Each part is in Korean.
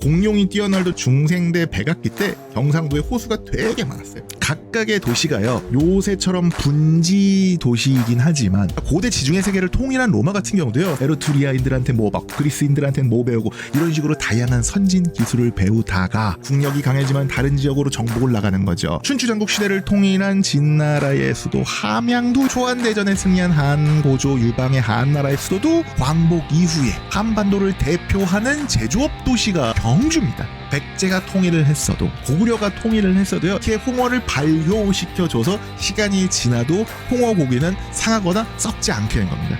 공룡이 뛰어날도 중생대 백악기 때 경상도에 호수가 되게 많았어요. 각각의 도시가요, 요새처럼 분지 도시이긴 하지만 고대 지중해 세계를 통일한 로마 같은 경우도요, 에르투리아인들한테 뭐 막 그리스인들한테 뭐 배우고 이런 식으로 다양한 선진 기술을 배우다가 국력이 강해지만 다른 지역으로 정복을 나가는 거죠. 춘추전국 시대를 통일한 진나라의 수도 함양도, 초안대전에 승리한 한고조 유방의 한나라의 수도도 광복 이후에 한반도를 대표하는 제조업 도시가 경주입니다. 백제가 통일을 했어도, 고구려가 통일을 했어도요, 이렇게 홍어를 발효시켜줘서 시간이 지나도 홍어 고기는 상하거나 썩지 않게 된 겁니다.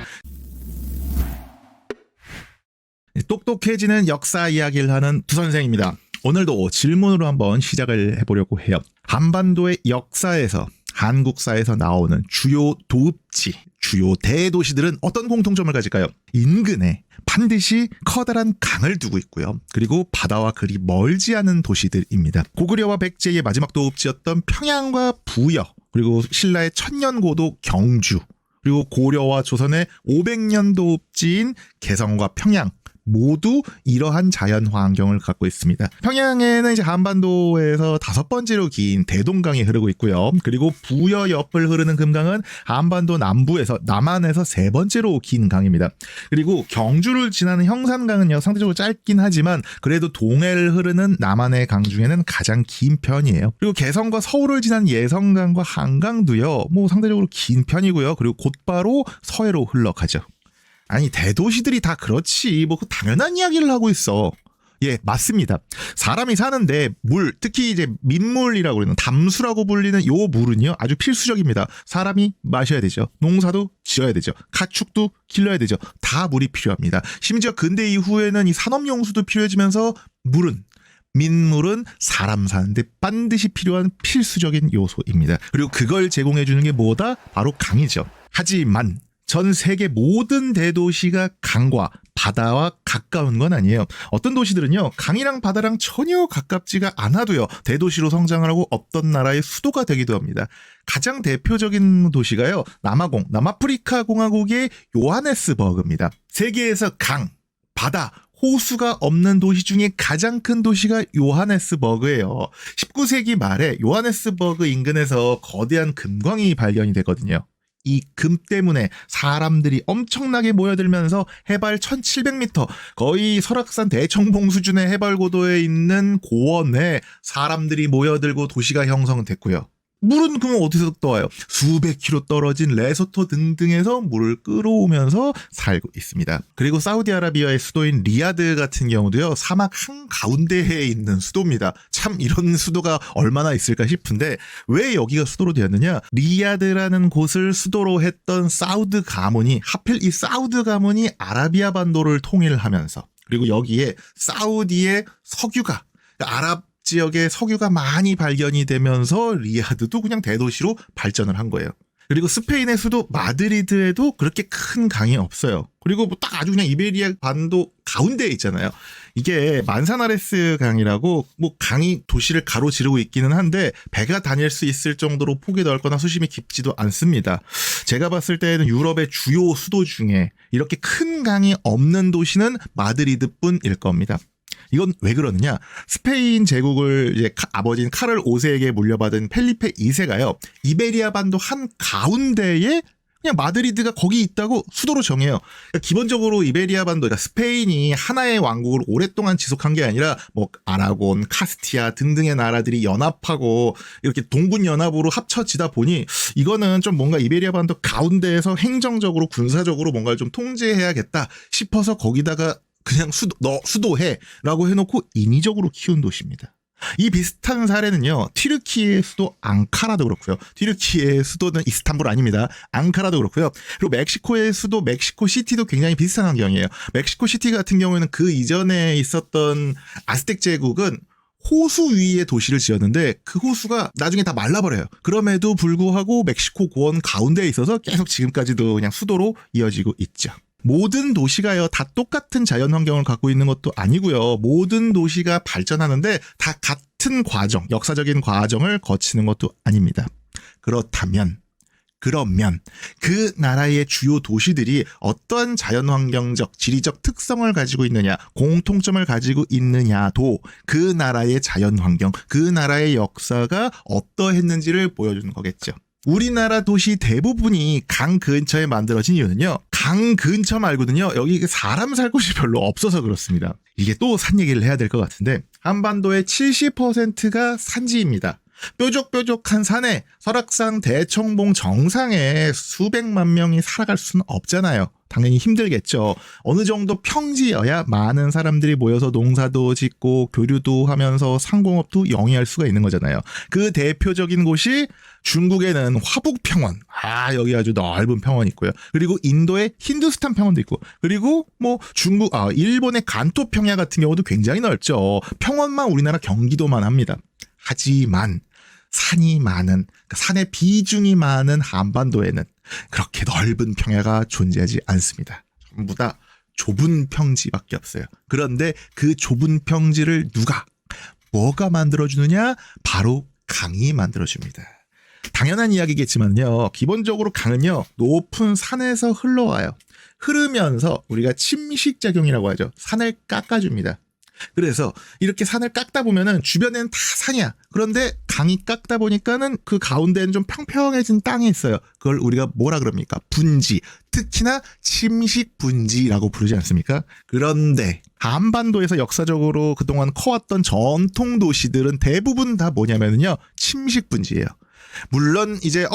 똑똑해지는 역사 이야기를 하는 두 선생입니다. 오늘도 질문으로 한번 시작을 해보려고 해요. 한반도의 역사에서, 한국사에서 나오는 주요 도읍지, 주요 대도시들은 어떤 공통점을 가질까요? 인근에 반드시 커다란 강을 두고 있고요. 그리고 바다와 그리 멀지 않은 도시들입니다. 고구려와 백제의 마지막 도읍지였던 평양과 부여, 그리고 신라의 천년고도 경주, 그리고 고려와 조선의 500년 도읍지인 개성과 평양, 모두 이러한 자연 환경을 갖고 있습니다. 평양에는 이제 한반도에서 5번째로 긴 대동강이 흐르고 있고요. 그리고 부여 옆을 흐르는 금강은 한반도 남부에서, 남한에서 3번째로 긴 강입니다. 그리고 경주를 지나는 형산강은요, 상대적으로 짧긴 하지만 그래도 동해를 흐르는 남한의 강 중에는 가장 긴 편이에요. 그리고 개성과 서울을 지난 예성강과 한강도요, 뭐 상대적으로 긴 편이고요. 그리고 곧바로 서해로 흘러가죠. 아니, 대도시들이 다 그렇지, 뭐 당연한 이야기를 하고 있어. 예, 맞습니다. 사람이 사는데 물, 특히 이제 민물이라고 그러는 담수라고 불리는 요 물은요, 아주 필수적입니다. 사람이 마셔야 되죠. 농사도 지어야 되죠. 가축도 길러야 되죠. 다 물이 필요합니다. 심지어 근대 이후에는 이 산업용수도 필요해지면서 민물은 사람 사는데 반드시 필요한 필수적인 요소입니다. 그리고 그걸 제공해주는 게 뭐다? 바로 강이죠. 하지만 전 세계 모든 대도시가 강과 바다와 가까운 건 아니에요. 어떤 도시들은요, 강이랑 바다랑 전혀 가깝지가 않아도요, 대도시로 성장을 하고 없던 나라의 수도가 되기도 합니다. 가장 대표적인 도시가요, 남아프리카 공화국의 요하네스버그입니다. 세계에서 강, 바다, 호수가 없는 도시 중에 가장 큰 도시가 요하네스버그예요. 19세기 말에 요하네스버그 인근에서 거대한 금광이 발견이 되거든요. 이 금 때문에 사람들이 엄청나게 모여들면서 해발 1700m, 거의 설악산 대청봉 수준의 해발 고도에 있는 고원에 사람들이 모여들고 도시가 형성됐고요. 물은 그럼 어디서 떠와요? 수백 킬로 떨어진 레소토 등등에서 물을 끌어오면서 살고 있습니다. 그리고 사우디아라비아의 수도인 리야드 같은 경우도요, 사막 한가운데에 있는 수도입니다. 참 이런 수도가 얼마나 있을까 싶은데, 왜 여기가 수도로 되었느냐? 리야드라는 곳을 수도로 했던 사우드 가문이, 하필 이 사우드 가문이 아라비아 반도를 통일하면서, 그리고 여기에 사우디의 석유가, 아랍 지역에 석유가 많이 발견이 되면서 리야드도 그냥 대도시로 발전을 한 거예요. 그리고 스페인의 수도 마드리드에도 그렇게 큰 강이 없어요. 그리고 뭐 딱 아주 그냥 이베리아 반도 가운데에 있잖아요. 이게 만사나레스 강이라고, 뭐 강이 도시를 가로지르고 있기는 한데 배가 다닐 수 있을 정도로 폭이 넓거나 수심이 깊지도 않습니다. 제가 봤을 때는 유럽의 주요 수도 중에 이렇게 큰 강이 없는 도시는 마드리드뿐일 겁니다. 이건 왜 그러느냐? 스페인 제국을 이제 아버지인 카를 5세에게 물려받은 펠리페 2세가요, 이베리아 반도 한 가운데에 그냥 마드리드가 거기 있다고 수도로 정해요. 그러니까 기본적으로 이베리아 반도, 그러니까 스페인이 하나의 왕국을 오랫동안 지속한 게 아니라 뭐 아라곤, 카스티아 등등의 나라들이 연합하고 이렇게 동군 연합으로 합쳐지다 보니 이거는 좀 뭔가 이베리아 반도 가운데에서 행정적으로 군사적으로 뭔가를 좀 통제해야겠다 싶어서 거기다가 그냥 수도해라고 해놓고 인위적으로 키운 도시입니다. 이 비슷한 사례는요, 튀르키예의 수도 앙카라도 그렇고요. 튀르키예의 수도는 이스탄불 아닙니다. 앙카라도 그렇고요. 그리고 멕시코의 수도 멕시코 시티도 굉장히 비슷한 환경이에요. 멕시코 시티 같은 경우에는 그 이전에 있었던 아스텍 제국은 호수 위에 도시를 지었는데 그 호수가 나중에 다 말라버려요. 그럼에도 불구하고 멕시코 고원 가운데에 있어서 계속 지금까지도 그냥 수도로 이어지고 있죠. 모든 도시가요, 다 똑같은 자연 환경을 갖고 있는 것도 아니고요. 모든 도시가 발전하는데 다 같은 과정, 역사적인 과정을 거치는 것도 아닙니다. 그렇다면 그러면 그 나라의 주요 도시들이 어떠한 자연환경적, 지리적 특성을 가지고 있느냐, 공통점을 가지고 있느냐도 그 나라의 자연환경, 그 나라의 역사가 어떠했는지를 보여주는 거겠죠. 우리나라 도시 대부분이 강 근처에 만들어진 이유는요, 강 근처 말고는요, 여기 사람 살 곳이 별로 없어서 그렇습니다. 이게 또 산 얘기를 해야 될 것 같은데, 한반도의 70%가 산지입니다. 뾰족뾰족한 산에, 설악산 대청봉 정상에 수백만 명이 살아갈 수는 없잖아요. 당연히 힘들겠죠. 어느 정도 평지여야 많은 사람들이 모여서 농사도 짓고 교류도 하면서 상공업도 영위할 수가 있는 거잖아요. 그 대표적인 곳이 중국에는 화북평원. 여기 아주 넓은 평원이 있고요. 그리고 인도의 힌두스탄 평원도 있고, 그리고 일본의 간토 평야 같은 경우도 굉장히 넓죠. 평원만 우리나라 경기도만 합니다. 하지만 산이 많은, 산의 비중이 많은 한반도에는 그렇게 넓은 평야가 존재하지 않습니다. 전부 다 좁은 평지밖에 없어요. 그런데 그 좁은 평지를 뭐가 만들어주느냐? 바로 강이 만들어줍니다. 당연한 이야기겠지만요, 기본적으로 강은요, 높은 산에서 흘러와요. 흐르면서 우리가 침식작용이라고 하죠. 산을 깎아줍니다. 그래서 이렇게 산을 깎다 보면은 주변에는 다 산이야. 그런데 강이 깎다 보니까는 그 가운데는 좀 평평해진 땅이 있어요. 그걸 우리가 뭐라 그럽니까? 분지. 특히나 침식 분지라고 부르지 않습니까? 그런데 한반도에서 역사적으로 그동안 커왔던 전통 도시들은 대부분 다 뭐냐면요, 침식 분지예요. 물론 이제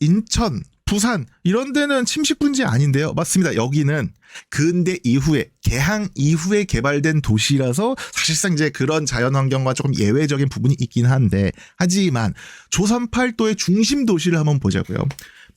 인천, 부산 이런 데는 침식 분지 아닌데요. 맞습니다. 여기는 근대 이후에, 개항 이후에 개발된 도시라서 사실상 이제 그런 자연환경과 조금 예외적인 부분이 있긴 한데, 하지만 조선 팔도의 중심 도시를 한번 보자고요.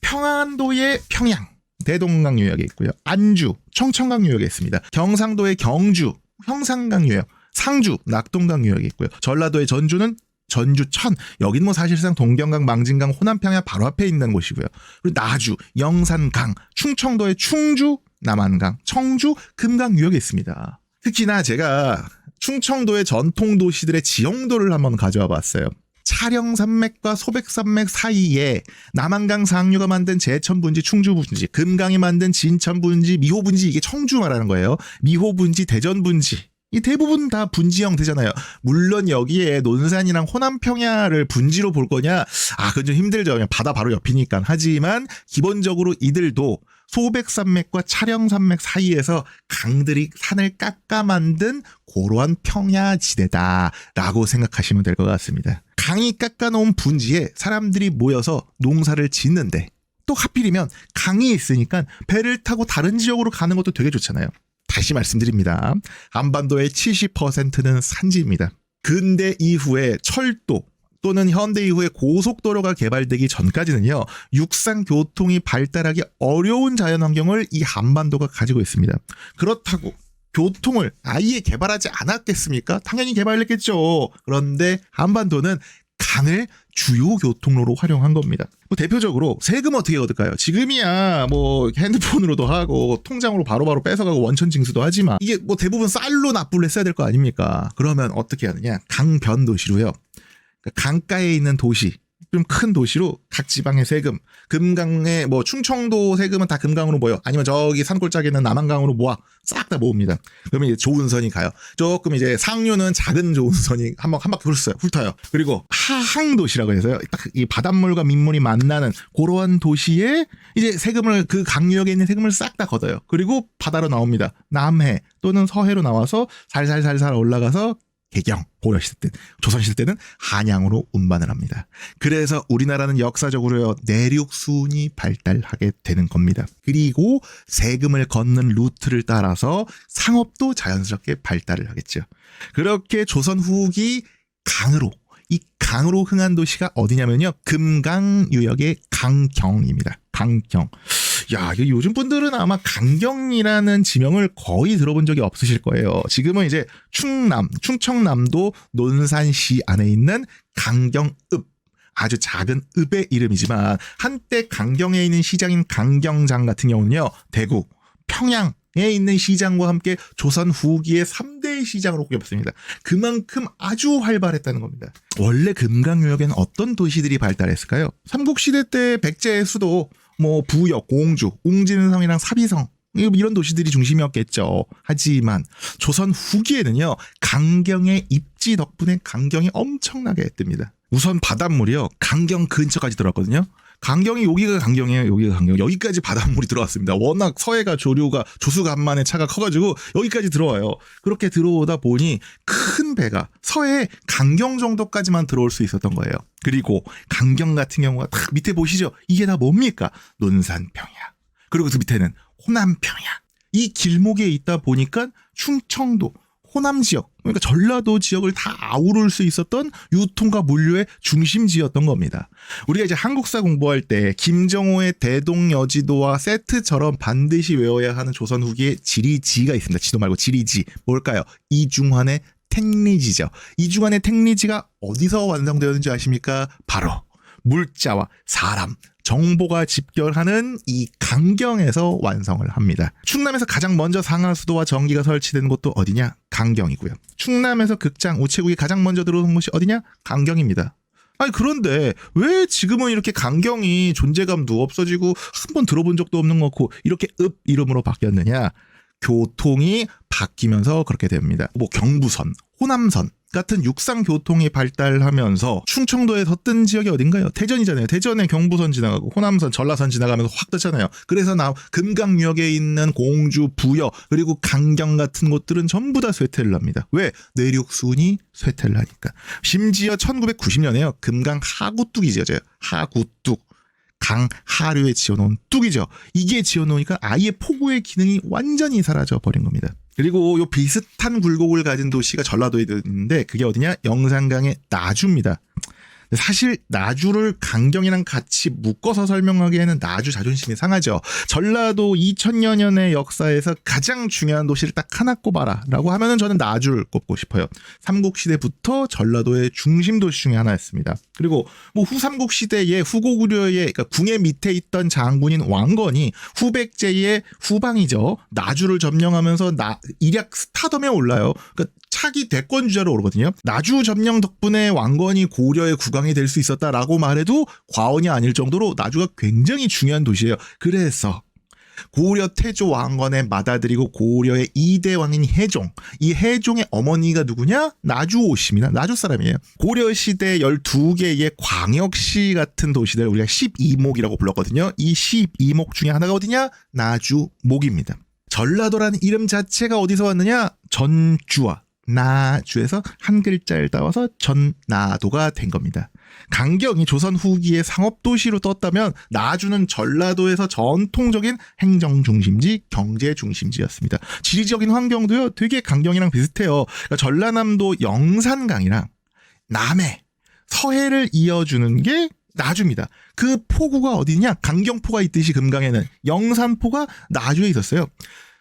평안도의 평양, 대동강 유역에 있고요. 안주, 청천강 유역에 있습니다. 경상도의 경주, 형산강 유역, 상주, 낙동강 유역에 있고요. 전라도의 전주는 전주천, 여긴 사실상 동경강, 망진강, 호남평야 바로 앞에 있는 곳이고요. 그리고 나주, 영산강, 충청도의 충주, 남한강, 청주, 금강 유역에 있습니다. 특히나 제가 충청도의 전통 도시들의 지형도를 한번 가져와 봤어요. 차령산맥과 소백산맥 사이에 남한강 상류가 만든 제천분지, 충주분지, 금강이 만든 진천분지, 미호분지, 이게 청주 말하는 거예요. 미호분지, 대전분지. 이 대부분 다 분지형 되잖아요. 물론 여기에 논산이랑 호남평야를 분지로 볼 거냐? 그건 좀 힘들죠. 그냥 바다 바로 옆이니까. 하지만 기본적으로 이들도 소백산맥과 차령산맥 사이에서 강들이 산을 깎아 만든 고러한 평야지대다라고 생각하시면 될 것 같습니다. 강이 깎아놓은 분지에 사람들이 모여서 농사를 짓는데, 또 하필이면 강이 있으니까 배를 타고 다른 지역으로 가는 것도 되게 좋잖아요. 다시 말씀드립니다. 한반도의 70%는 산지입니다. 근대 이후에 철도 또는 현대 이후에 고속도로가 개발되기 전까지는요, 육상 교통이 발달하기 어려운 자연환경을 이 한반도가 가지고 있습니다. 그렇다고 교통을 아예 개발하지 않았겠습니까? 당연히 개발했겠죠. 그런데 한반도는 강을 주요 교통로로 활용한 겁니다. 대표적으로 세금 어떻게 얻을까요? 지금이야 핸드폰으로도 하고 통장으로 바로바로 뺏어가고 원천 징수도 하지만, 이게 대부분 쌀로 납부를 했어야 될 거 아닙니까? 그러면 어떻게 하느냐? 강변 도시로요. 강가에 있는 도시, 좀 큰 도시로 각 지방의 세금, 금강의 충청도 세금은 다 금강으로 모여, 아니면 저기 산골짜기에 있는 남한강으로 모아 싹 다 모읍니다. 그러면 이제 조은선이 가요. 조금 이제 상류는 작은 조은선이 한 바퀴 훑어요. 그리고 하항 도시라고 해서요, 딱 이 바닷물과 민물이 만나는 그러한 도시에 이제 세금을, 그 강유역에 있는 세금을 싹 다 걷어요. 그리고 바다로 나옵니다. 남해 또는 서해로 나와서 살살살살 올라가서 개경, 고려시대 때, 조선시대 때는 한양으로 운반을 합니다. 그래서 우리나라는 역사적으로요, 내륙순이 발달하게 되는 겁니다. 그리고 세금을 걷는 루트를 따라서 상업도 자연스럽게 발달을 하겠죠. 그렇게 조선 후기 이 강으로 흥한 도시가 어디냐면요, 금강 유역의 강경입니다. 강경. 요즘 분들은 아마 강경이라는 지명을 거의 들어본 적이 없으실 거예요. 지금은 이제 충청남도 논산시 안에 있는 강경읍, 아주 작은 읍의 이름이지만, 한때 강경에 있는 시장인 강경장 같은 경우는요, 대구, 평양, 있는 시장과 함께 조선 후기의 3대 시장으로 꼽혔습니다. 그만큼 아주 활발했다는 겁니다. 원래 금강유역에는 어떤 도시들이 발달했을까요? 삼국시대 때 백제의 수도, 부역, 공주, 웅진성이랑 사비성 이런 도시들이 중심이었겠죠. 하지만 조선 후기에는요, 강경의 입지 덕분에 강경이 엄청나게 뜹니다. 우선 바닷물이요, 강경 근처까지 들어왔거든요. 강경이 여기가 강경이에요. 여기가 강경. 여기까지 바닷물이 들어왔습니다. 워낙 서해가 조수간만의 차가 커가지고 여기까지 들어와요. 그렇게 들어오다 보니 큰 배가 서해 강경 정도까지만 들어올 수 있었던 거예요. 그리고 강경 같은 경우가 딱 밑에 보시죠. 이게 다 뭡니까? 논산평야. 그리고 그 밑에는 호남평야. 이 길목에 있다 보니까 충청도, 호남 지역, 그러니까 전라도 지역을 다 아우를 수 있었던 유통과 물류의 중심지였던 겁니다. 우리가 이제 한국사 공부할 때 김정호의 대동여지도와 세트처럼 반드시 외워야 하는 조선 후기의 지리지가 있습니다. 지도 말고 지리지. 뭘까요? 이중환의 택리지죠. 이중환의 택리지가 어디서 완성되었는지 아십니까? 바로 물자와 사람, 정보가 집결하는 이 강경에서 완성을 합니다. 충남에서 가장 먼저 상하수도와 전기가 설치된 곳도 어디냐? 강경이고요. 충남에서 극장, 우체국이 가장 먼저 들어온 곳이 어디냐? 강경입니다. 아니 그런데 왜 지금은 이렇게 강경이 존재감도 없어지고 한번 들어본 적도 없는 것 같고 이렇게 이름으로 바뀌었느냐? 교통이 바뀌면서 그렇게 됩니다. 경부선, 호남선 같은 육상 교통이 발달하면서 충청도에 덧뜬 지역이 어딘가요? 대전이잖아요. 대전에 경부선 지나가고 호남선, 전라선 지나가면서 확 뜨잖아요. 그래서 금강유역에 있는 공주, 부여 그리고 강경 같은 곳들은 전부 다 쇠퇴를 합니다. 왜? 내륙수운이 쇠퇴를 하니까. 심지어 1990년에요. 금강 하구뚝이 지어져요. 하구뚝. 강 하류에 지어놓은 뚝이죠. 이게 지어놓으니까 아예 포구의 기능이 완전히 사라져 버린 겁니다. 그리고 요 비슷한 굴곡을 가진 도시가 전라도에 있는데 그게 어디냐? 영산강의 나주입니다. 사실 나주를 강경이랑 같이 묶어서 설명하기에는 나주 자존심이 상하죠. 전라도 2000여 년의 역사에서 가장 중요한 도시를 딱 하나 꼽아라 라고 하면은 저는 나주를 꼽고 싶어요. 삼국시대부터 전라도의 중심 도시 중에 하나였습니다. 그리고 후삼국시대의 후고구려의 그러니까 궁의 밑에 있던 장군인 왕건이 후백제의 후방이죠. 나주를 점령하면서 일약 스타덤에 올라요. 그러니까 차기 대권주자로 오르거든요. 나주 점령 덕분에 왕건이 고려의 국왕이 될 수 있었다라고 말해도 과언이 아닐 정도로 나주가 굉장히 중요한 도시예요. 그래서 고려 태조 왕건에 맏아들이고 고려의 2대 왕인 해종. 이 해종의 어머니가 누구냐? 나주오씨입니다. 나주 사람이에요. 고려시대 12개의 광역시 같은 도시들 우리가 12목이라고 불렀거든요. 이 12목 중에 하나가 어디냐? 나주목입니다. 전라도라는 이름 자체가 어디서 왔느냐? 전주와 나주에서 한 글자를 따와서 전나도가 된 겁니다. 강경이 조선 후기의 상업도시로 떴다면 나주는 전라도에서 전통적인 행정중심지, 경제중심지였습니다. 지리적인 환경도요 되게 강경이랑 비슷해요. 그러니까 전라남도 영산강이랑 남해, 서해를 이어주는 게 나주입니다. 그 포구가 어디냐? 강경포가 있듯이 금강에는 영산포가 나주에 있었어요.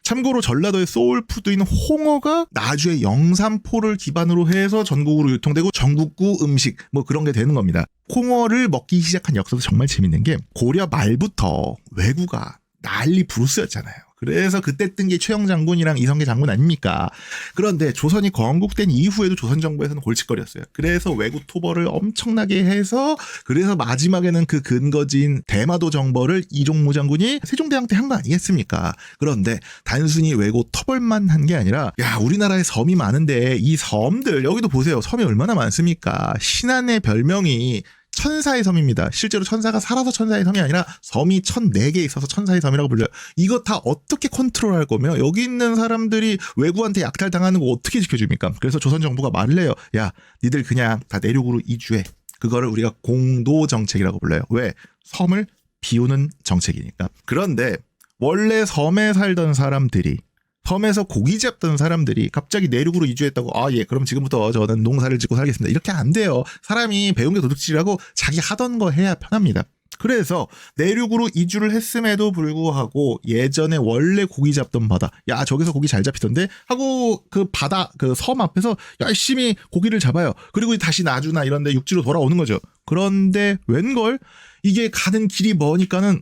참고로 전라도의 소울푸드인 홍어가 나주의 영산포를 기반으로 해서 전국으로 유통되고 전국구 음식 그런 게 되는 겁니다. 홍어를 먹기 시작한 역사도 정말 재밌는 게 고려 말부터 왜구가 난리 부르스였잖아요. 그래서 그때 뜬 게 최영 장군이랑 이성계 장군 아닙니까? 그런데 조선이 건국된 이후에도 조선 정부에서는 골칫거리였어요. 그래서 왜구 토벌을 엄청나게 해서 그래서 마지막에는 그 근거지인 대마도 정벌을 이종무 장군이 세종대왕 때 한 거 아니겠습니까? 그런데 단순히 왜구 토벌만 한 게 아니라 우리나라에 섬이 많은데 이 섬들 여기도 보세요. 섬이 얼마나 많습니까? 신안의 별명이 천사의 섬입니다. 실제로 천사가 살아서 천사의 섬이 아니라 섬이 1004개 있어서 천사의 섬이라고 불려요. 이거 다 어떻게 컨트롤할 거며 여기 있는 사람들이 외구한테 약탈당하는 거 어떻게 지켜줍니까? 그래서 조선 정부가 말을 해요. 야, 니들 그냥 다 내륙으로 이주해. 그거를 우리가 공도정책이라고 불러요. 왜? 섬을 비우는 정책이니까. 그런데 원래 섬에 살던 사람들이 섬에서 고기 잡던 사람들이 갑자기 내륙으로 이주했다고 그럼 지금부터 저는 농사를 짓고 살겠습니다. 이렇게 안 돼요. 사람이 배운 게 도둑질이라고 자기 하던 거 해야 편합니다. 그래서 내륙으로 이주를 했음에도 불구하고 예전에 원래 고기 잡던 바다 저기서 고기 잘 잡히던데 하고 그 바다 그 섬 앞에서 열심히 고기를 잡아요. 그리고 다시 나주나 이런 데 육지로 돌아오는 거죠. 그런데 웬걸 이게 가는 길이 머니까는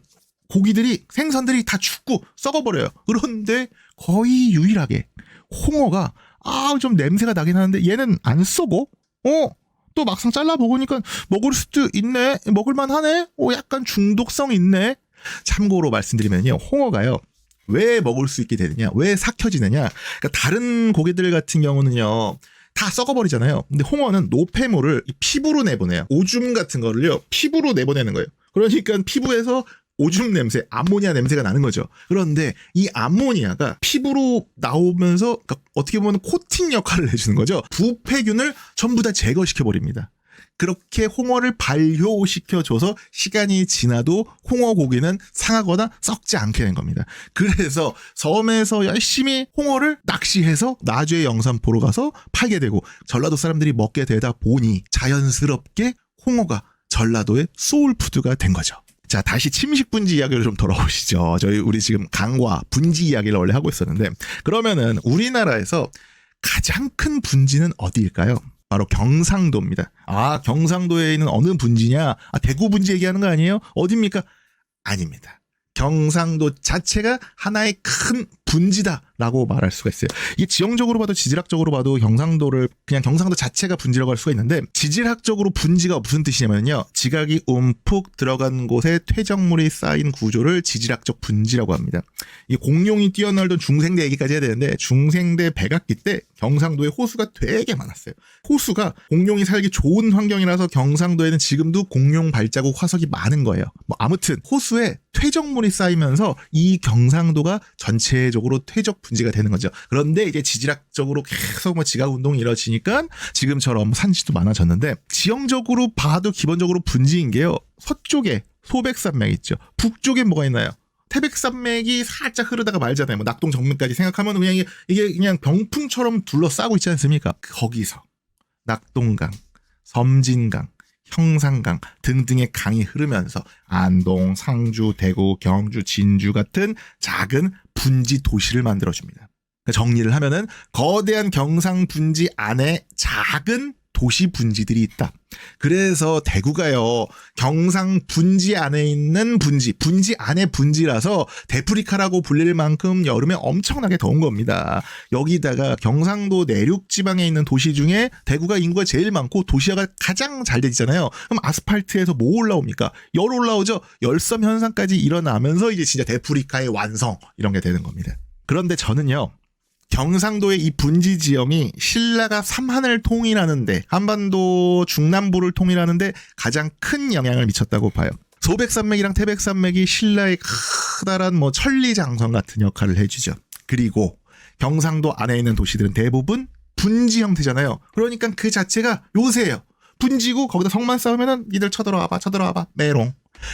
생선들이 다 죽고 썩어버려요. 그런데 거의 유일하게 홍어가 좀 냄새가 나긴 하는데 얘는 안 썩어. 또 막상 잘라먹으니까 먹을 수도 있네. 먹을만 하네. 약간 중독성 있네. 참고로 말씀드리면요. 홍어가요. 왜 먹을 수 있게 되느냐? 왜 삭혀지느냐? 그러니까 다른 고기들 같은 경우는요. 다 썩어버리잖아요. 근데 홍어는 노폐물을 피부로 내보내요. 오줌 같은 거를요. 피부로 내보내는 거예요. 그러니까 피부에서 오줌 냄새, 암모니아 냄새가 나는 거죠. 그런데 이 암모니아가 피부로 나오면서 그러니까 어떻게 보면 코팅 역할을 해주는 거죠. 부패균을 전부 다 제거시켜버립니다. 그렇게 홍어를 발효시켜줘서 시간이 지나도 홍어 고기는 상하거나 썩지 않게 된 겁니다. 그래서 섬에서 열심히 홍어를 낚시해서 나주의 영산포로 가서 팔게 되고 전라도 사람들이 먹게 되다 보니 자연스럽게 홍어가 전라도의 소울푸드가 된 거죠. 자, 다시 침식 분지 이야기를 좀 돌아오시죠. 우리 지금 강과 분지 이야기를 원래 하고 있었는데 그러면은 우리나라에서 가장 큰 분지는 어디일까요? 바로 경상도입니다. 경상도에 있는 어느 분지냐? 대구 분지 얘기하는 거 아니에요? 어딥니까? 아닙니다. 경상도 자체가 하나의 큰 분지다라고 말할 수가 있어요. 이게 지형적으로 봐도 지질학적으로 봐도 경상도를 그냥 경상도 자체가 분지라고 할 수가 있는데 지질학적으로 분지가 무슨 뜻이냐면요. 지각이 움푹 들어간 곳에 퇴적물이 쌓인 구조를 지질학적 분지라고 합니다. 이 공룡이 뛰어놀던 중생대 얘기까지 해야 되는데 중생대 백악기 때 경상도에 호수가 되게 많았어요. 호수가 공룡이 살기 좋은 환경이라서 경상도에는 지금도 공룡 발자국 화석이 많은 거예요. 아무튼 호수에 퇴적물이 쌓이면서 이 경상도가 전체적으로 퇴적 분지가 되는 거죠. 그런데 이제 지질학적으로 계속 지각 운동이 이루어지니까 지금처럼 산지도 많아졌는데 지형적으로 봐도 기본적으로 분지인 게요. 서쪽에 소백산맥 있죠. 북쪽에 뭐가 있나요? 태백산맥이 살짝 흐르다가 말잖아요. 낙동 정맥까지 생각하면 그냥 이게 그냥 병풍처럼 둘러싸고 있지 않습니까? 거기서 낙동강, 섬진강, 형산강 등등의 강이 흐르면서 안동, 상주, 대구, 경주, 진주 같은 작은 분지 도시를 만들어줍니다. 정리를 하면은 거대한 경상 분지 안에 작은 도시 분지들이 있다. 그래서 대구가요. 경상 분지 안에 있는 분지 안에 분지라서 데프리카라고 불릴 만큼 여름에 엄청나게 더운 겁니다. 여기다가 경상도 내륙 지방에 있는 도시 중에 대구가 인구가 제일 많고 도시화가 가장 잘 돼 있잖아요. 그럼 아스팔트에서 뭐 올라옵니까? 열 올라오죠. 열섬 현상까지 일어나면서 이제 진짜 데프리카의 완성 이런 게 되는 겁니다. 그런데 저는요. 경상도의 이 분지 지형이 신라가 삼한을 통일하는데 한반도 중남부를 통일하는데 가장 큰 영향을 미쳤다고 봐요. 소백산맥이랑 태백산맥이 신라의 커다란 천리장성 같은 역할을 해주죠. 그리고 경상도 안에 있는 도시들은 대부분 분지 형태잖아요. 그러니까 그 자체가 요새예요. 분지고 거기다 성만 쌓으면은 니들 쳐들어와봐 메롱.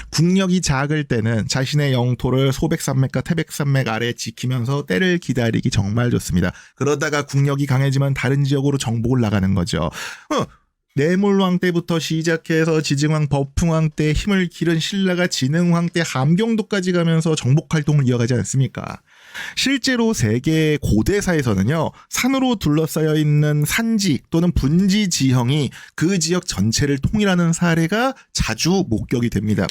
국력이 작을 때는 자신의 영토를 소백산맥과 태백산맥 아래 지키면서 때를 기다리기 정말 좋습니다. 그러다가 국력이 강해지면 다른 지역으로 정복을 나가는 거죠. 내물왕 때부터 시작해서 지증왕, 법흥왕 때 힘을 기른 신라가 진흥왕 때 함경도까지 가면서 정복 활동을 이어가지 않습니까? 실제로 세계 고대사에서는요. 산으로 둘러싸여 있는 산지 또는 분지 지형이 그 지역 전체를 통일하는 사례가 자주 목격이 됩니다.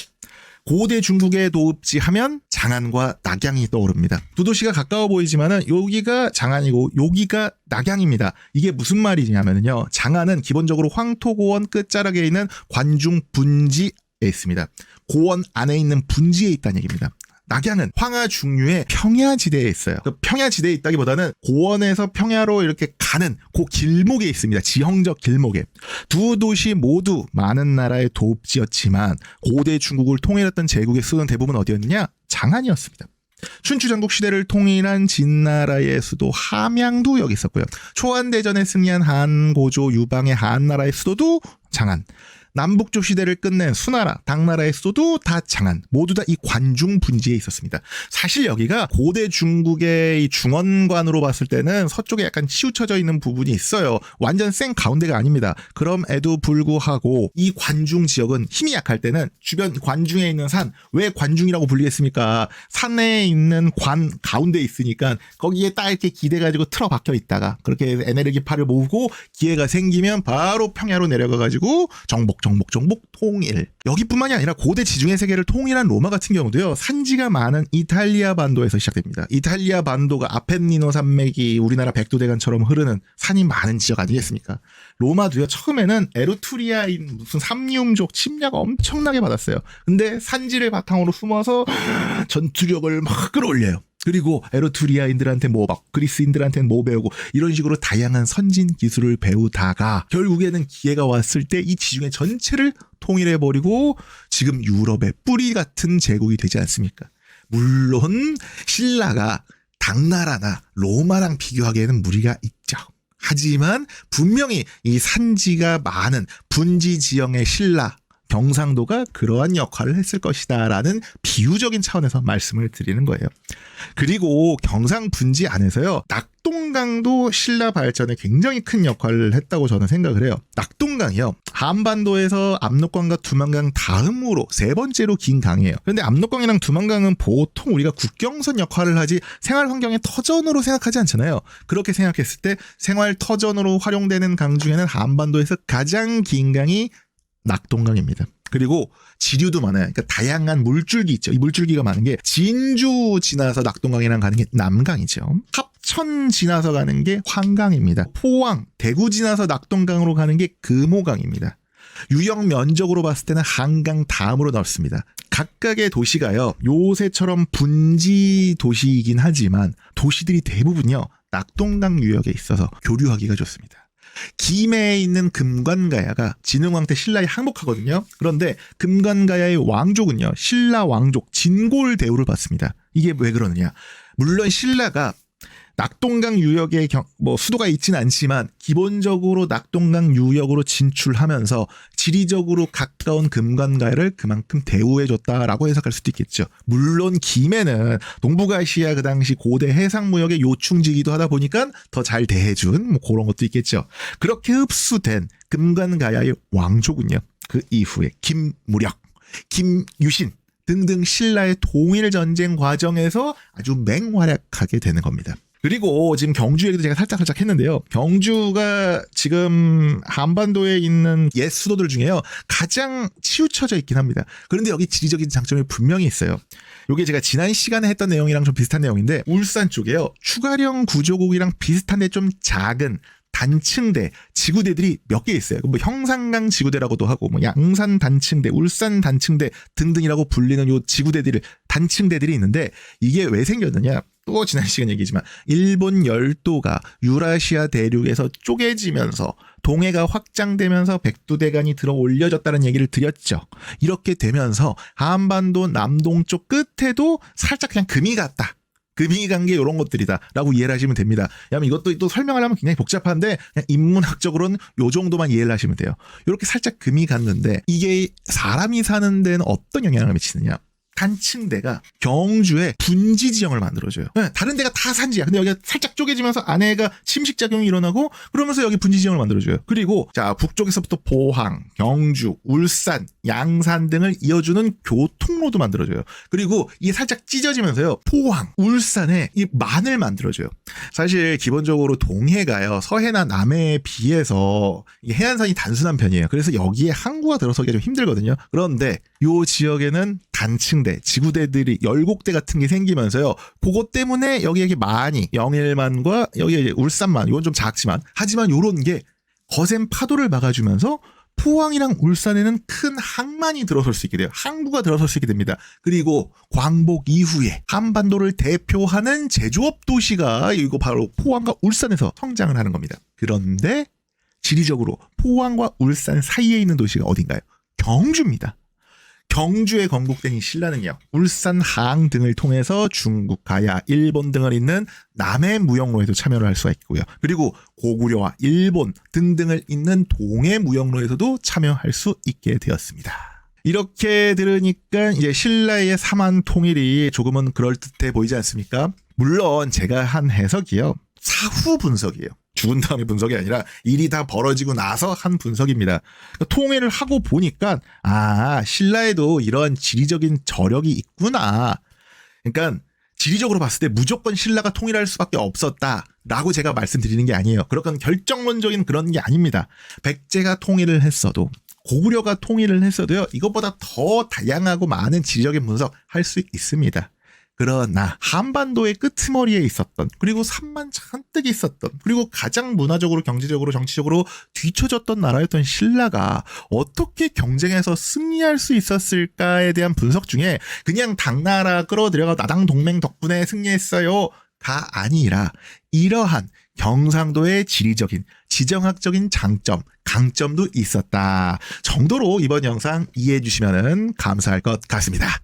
고대 중국의 도읍지 하면 장안과 낙양이 떠오릅니다. 두 도시가 가까워 보이지만은 여기가 장안이고 여기가 낙양입니다. 이게 무슨 말이냐면요. 장안은 기본적으로 황토고원 끝자락에 있는 관중 분지에 있습니다. 고원 안에 있는 분지에 있다는 얘기입니다. 낙양은 황하 중류의 평야지대에 있어요. 그 평야지대에 있다기보다는 고원에서 평야로 이렇게 가는 그 길목에 있습니다. 지형적 길목에. 두 도시 모두 많은 나라의 도읍지였지만 고대 중국을 통일했던 제국의 수도는 대부분 어디였느냐? 장안이었습니다. 춘추전국 시대를 통일한 진나라의 수도 함양도 여기 있었고요. 초안대전에 승리한 한고조 유방의 한나라의 수도도 장안. 남북조 시대를 끝낸 수나라, 당나라의 수도도 다 장안, 모두 다 이 관중 분지에 있었습니다. 사실 여기가 고대 중국의 이 중원관으로 봤을 때는 서쪽에 약간 치우쳐져 있는 부분이 있어요. 완전 생 가운데가 아닙니다. 그럼에도 불구하고 이 관중 지역은 힘이 약할 때는 주변 관중에 있는 산, 왜 관중이라고 불리겠습니까? 산에 있는 관 가운데 있으니까 거기에 딱 이렇게 기대가지고 틀어박혀 있다가 그렇게 에네르기파를 모으고 기회가 생기면 바로 평야로 내려가가지고 정복 정복 통일. 여기뿐만이 아니라 고대 지중해 세계를 통일한 로마 같은 경우도요. 산지가 많은 이탈리아 반도에서 시작됩니다. 이탈리아 반도가 아펜니노 산맥이 우리나라 백두대간처럼 흐르는 산이 많은 지역 아니겠습니까? 로마도요. 처음에는 에루투리아인 무슨 삼리움족 침략 엄청나게 받았어요. 근데 산지를 바탕으로 숨어서 전투력을 막 끌어올려요. 그리고 에루투리아인들한테 막 그리스인들한테는 배우고 이런 식으로 다양한 선진 기술을 배우다가 결국에는 기회가 왔을 때 이 지중해 전체를 통일해버리고 지금 유럽의 뿌리 같은 제국이 되지 않습니까? 물론 신라가 당나라나 로마랑 비교하기에는 무리가 있죠. 하지만 분명히 이 산지가 많은 분지 지형의 신라 경상도가 그러한 역할을 했을 것이다 라는 비유적인 차원에서 말씀을 드리는 거예요. 그리고 경상분지 안에서요. 낙동강도 신라 발전에 굉장히 큰 역할을 했다고 저는 생각을 해요. 낙동강이요. 한반도에서 압록강과 두만강 다음으로 세 번째로 긴 강이에요. 그런데 압록강이랑 두만강은 보통 우리가 국경선 역할을 하지 생활 환경의 터전으로 생각하지 않잖아요. 그렇게 생각했을 때 생활 터전으로 활용되는 강 중에는 한반도에서 가장 긴 강이 낙동강입니다. 그리고 지류도 많아요. 그러니까 다양한 물줄기 있죠. 이 물줄기가 많은 게 진주 지나서 낙동강이랑 가는 게 남강이죠. 합천 지나서 가는 게 환강입니다. 포항, 대구 지나서 낙동강으로 가는 게 금호강입니다. 유역 면적으로 봤을 때는 한강 다음으로 넓습니다. 각각의 도시가요. 요새처럼 분지 도시이긴 하지만 도시들이 대부분요. 낙동강 유역에 있어서 교류하기가 좋습니다. 김해에 있는 금관가야가 진흥왕 때 신라에 항복하거든요. 그런데 금관가야의 왕족은요. 신라 왕족 진골 대우를 받습니다. 이게 왜 그러느냐. 물론 신라가 낙동강 유역에 수도가 있지는 않지만 기본적으로 낙동강 유역으로 진출하면서 지리적으로 가까운 금관가야를 그만큼 대우해줬다라고 해석할 수도 있겠죠. 물론 김해는 동북아시아 그 당시 고대 해상무역의 요충지기도 하다 보니까 더 잘 대해준 그런 것도 있겠죠. 그렇게 흡수된 금관가야의 왕족은요. 그 이후에 김무력, 김유신 등등 신라의 통일전쟁 과정에서 아주 맹활약하게 되는 겁니다. 그리고 지금 경주 얘기도 제가 살짝 했는데요. 경주가 지금 한반도에 있는 옛 수도들 중에요. 가장 치우쳐져 있긴 합니다. 그런데 여기 지리적인 장점이 분명히 있어요. 이게 제가 지난 시간에 했던 내용이랑 좀 비슷한 내용인데 울산 쪽에요. 추가령 구조국이랑 비슷한데 좀 작은 단층대, 지구대들이 몇 개 있어요. 형산강 지구대라고도 하고, 양산 단층대, 울산 단층대 등등이라고 불리는 요 지구대들이, 단층대들이 있는데, 이게 왜 생겼느냐? 또 지난 시간 얘기지만, 일본 열도가 유라시아 대륙에서 쪼개지면서, 동해가 확장되면서 백두대간이 들어 올려졌다는 얘기를 드렸죠. 이렇게 되면서, 한반도 남동쪽 끝에도 살짝 그냥 금이 갔다. 금이 간 게 이런 것들이다 라고 이해를 하시면 됩니다. 왜냐하면 이것도 또 설명하려면 굉장히 복잡한데 그냥 인문학적으로는 요 정도만 이해를 하시면 돼요. 이렇게 살짝 금이 갔는데 이게 사람이 사는 데는 어떤 영향을 미치느냐. 단층대가 경주에 분지 지형을 만들어줘요. 다른 데가 다 산지야. 근데 여기가 살짝 쪼개지면서 안에가 침식작용이 일어나고 그러면서 여기 분지 지형을 만들어줘요. 그리고 자 북쪽에서부터 포항, 경주, 울산, 양산 등을 이어주는 교통로도 만들어줘요. 그리고 이게 살짝 찢어지면서요. 포항, 울산에 이 만을 만들어줘요. 사실 기본적으로 동해가요. 서해나 남해에 비해서 해안선이 단순한 편이에요. 그래서 여기에 항구가 들어서기가 좀 힘들거든요. 그런데 이 지역에는 단층대, 지구대들이 열곡대 같은 게 생기면서요. 그것 때문에 여기에 많이 영일만과 여기 울산만 이건 좀 작지만 하지만 요런 게 거센 파도를 막아주면서 포항이랑 울산에는 큰 항만이 들어설 수 있게 돼요. 항구가 들어설 수 있게 됩니다. 그리고 광복 이후에 한반도를 대표하는 제조업 도시가 이거 바로 포항과 울산에서 성장을 하는 겁니다. 그런데 지리적으로 포항과 울산 사이에 있는 도시가 어딘가요? 경주입니다. 경주에 건국된 이 신라는요. 울산 항 등을 통해서 중국, 가야, 일본 등을 잇는 남해 무역로에도 참여를 할 수가 있고요. 그리고 고구려와 일본 등등을 잇는 동해 무역로에서도 참여할 수 있게 되었습니다. 이렇게 들으니까 이제 신라의 삼한 통일이 조금은 그럴듯해 보이지 않습니까? 물론 제가 한 해석이요. 사후 분석이에요. 죽은 다음에 분석이 아니라 일이 다 벌어지고 나서 한 분석입니다. 통일을 하고 보니까 신라에도 이런 지리적인 저력이 있구나. 그러니까 지리적으로 봤을 때 무조건 신라가 통일할 수밖에 없었다라고 제가 말씀드리는 게 아니에요. 그런 결정론적인 그런 게 아닙니다. 백제가 통일을 했어도 고구려가 통일을 했어도요, 이것보다 더 다양하고 많은 지리적인 분석 할 수 있습니다. 그러나 한반도의 끄트머리에 있었던, 그리고 산만 잔뜩 있었던, 그리고 가장 문화적으로 경제적으로 정치적으로 뒤처졌던 나라였던 신라가 어떻게 경쟁에서 승리할 수 있었을까에 대한 분석 중에 그냥 당나라 끌어들여가 나당 동맹 덕분에 승리했어요 가 아니라 이러한 경상도의 지리적인 지정학적인 장점, 강점도 있었다 정도로 이번 영상 이해해 주시면 감사할 것 같습니다.